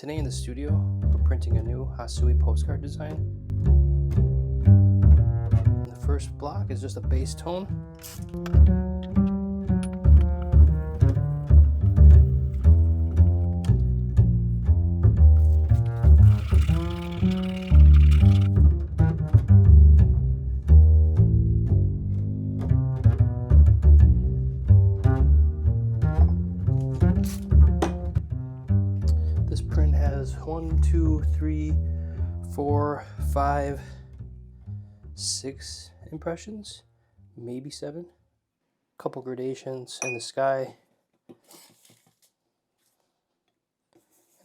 Today in the studio, we're printing a new Hasui postcard design. The first block is just a base tone. This print has 1, 2, 3, 4, 5, 6 impressions, maybe 7. Couple gradations in the sky. And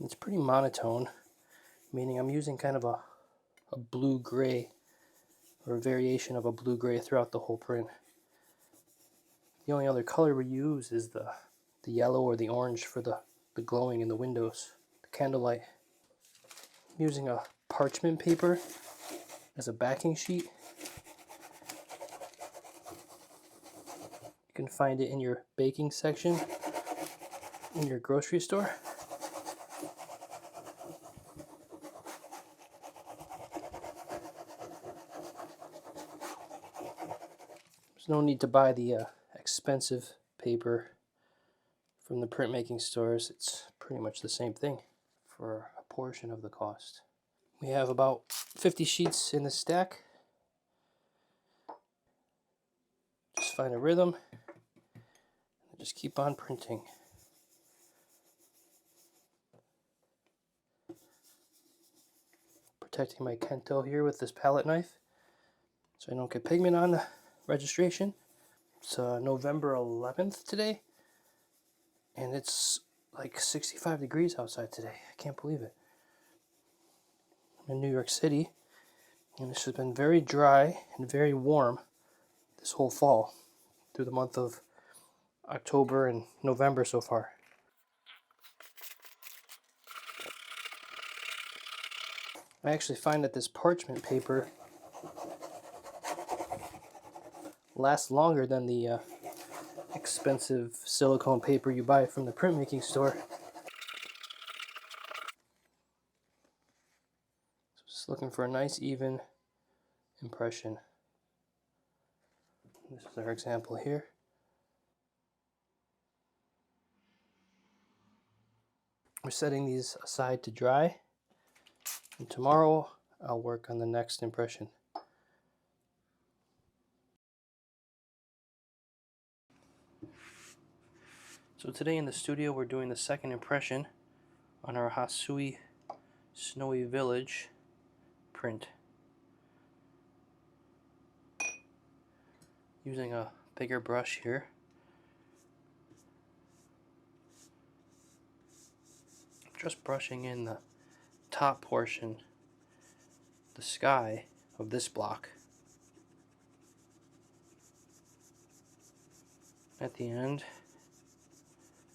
it's pretty monotone, meaning I'm using kind of a blue-gray, or a variation of a blue-gray throughout the whole print. The only other color we use is the yellow or the orange for the glowing in the windows, the candlelight. I'm using a parchment paper as a backing sheet. You can find it in your baking section in your grocery store. There's no need to buy the expensive paper from the printmaking stores. It's pretty much the same thing for a portion of the cost. We have about 50 sheets in the stack. Just find a rhythm and just keep on printing. Protecting my Kento here with this palette knife so I don't get pigment on the registration. It's November 11th today, and it's like 65 degrees outside today. I can't believe it. I'm in New York City, and this has been very dry and very warm this whole fall through the month of October and November so far. I actually find that this parchment paper lasts longer than the expensive silicone paper you buy from the printmaking store. So just looking for a nice even impression. This is our example here. We're setting these aside to dry, and tomorrow I'll work on the next impression. So today in the studio we're doing the second impression on our Hasui Snowy Village print. Using a bigger brush here. Just brushing in the top portion, the sky of this block. At the end,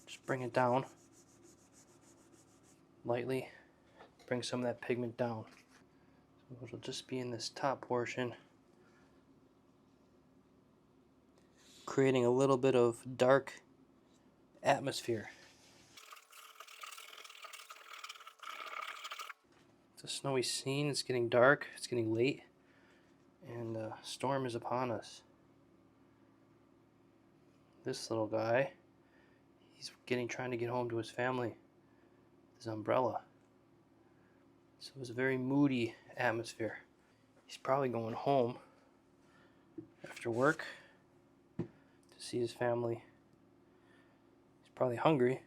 just bring it down lightly, bring some of that pigment down. So it'll just be in this top portion, creating a little bit of dark atmosphere. It's a snowy scene, it's getting dark, it's getting late, and a storm is upon us. This little guy, he's trying to get home to his family with his umbrella. So it's a very moody atmosphere. He's probably going home after work to see his family. He's probably hungry.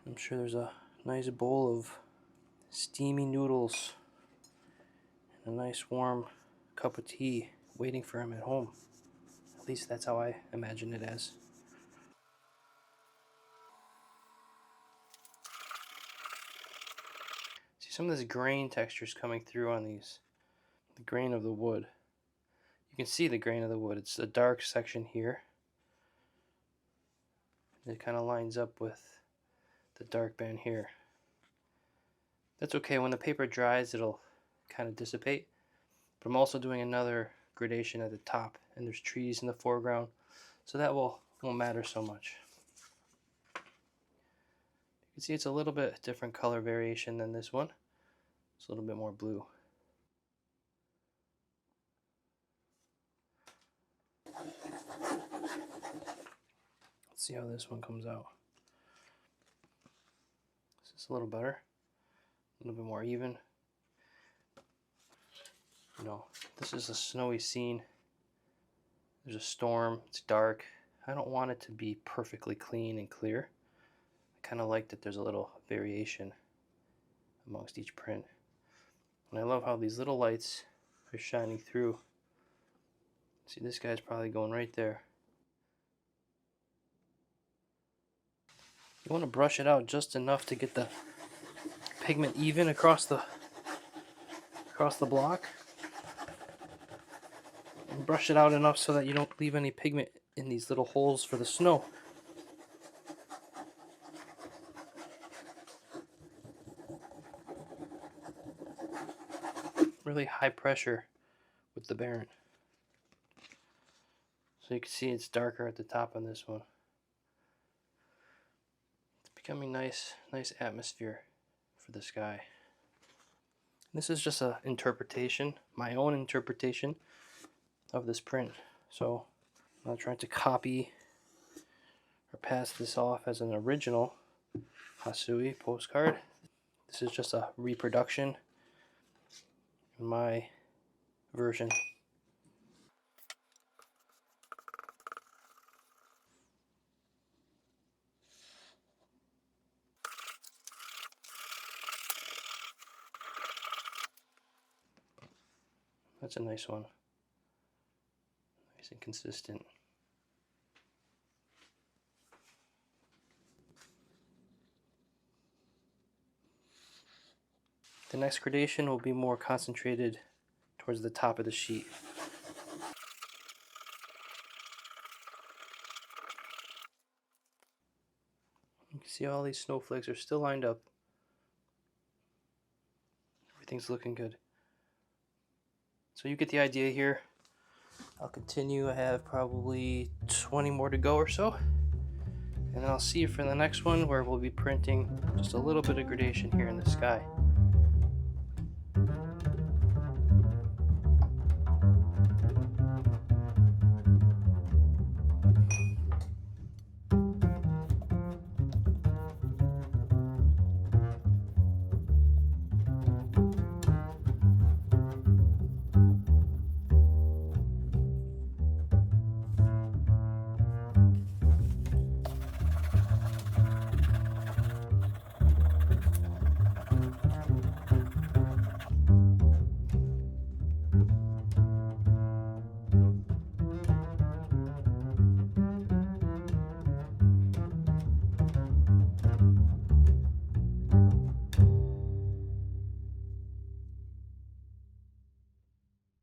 I'm sure there's a nice bowl of steamy noodles and a nice warm cup of tea waiting for him at home. At least that's how I imagine it as. See, some of this grain texture is coming through on these. The grain of the wood. You can see the grain of the wood. It's a dark section here. It kind of lines up with the dark band here. That's okay. When the paper dries, it'll kind of dissipate. But I'm also doing another gradation at the top, and there's trees in the foreground, so that won't matter so much. can see it's a little bit different color variation than this one. It's a little bit more blue. Let's see how this one comes out. This is a little better, a little bit more even. You know, this is a snowy scene. There's a storm, it's dark. I don't want it to be perfectly clean and clear. I kind of like that there's a little variation amongst each print. And I love how these little lights are shining through. See, this guy's probably going right there. You want to brush it out just enough to get the pigment even across the block. And brush it out enough so that you don't leave any pigment in these little holes for the snow. Really high pressure with the Baron. So you can see it's darker at the top on this one. It's becoming nice atmosphere for the sky. This is just an interpretation, my own interpretation of this print. So I'm not trying to copy or pass this off as an original Hasui postcard. This is just a reproduction in my version. That's a nice one. Nice and consistent. The next gradation will be more concentrated towards the top of the sheet. You can see all these snowflakes are still lined up. Everything's looking good. So you get the idea here. I'll continue. I have probably 20 more to go or so. And then I'll see you for the next one, where we'll be printing just a little bit of gradation here in the sky.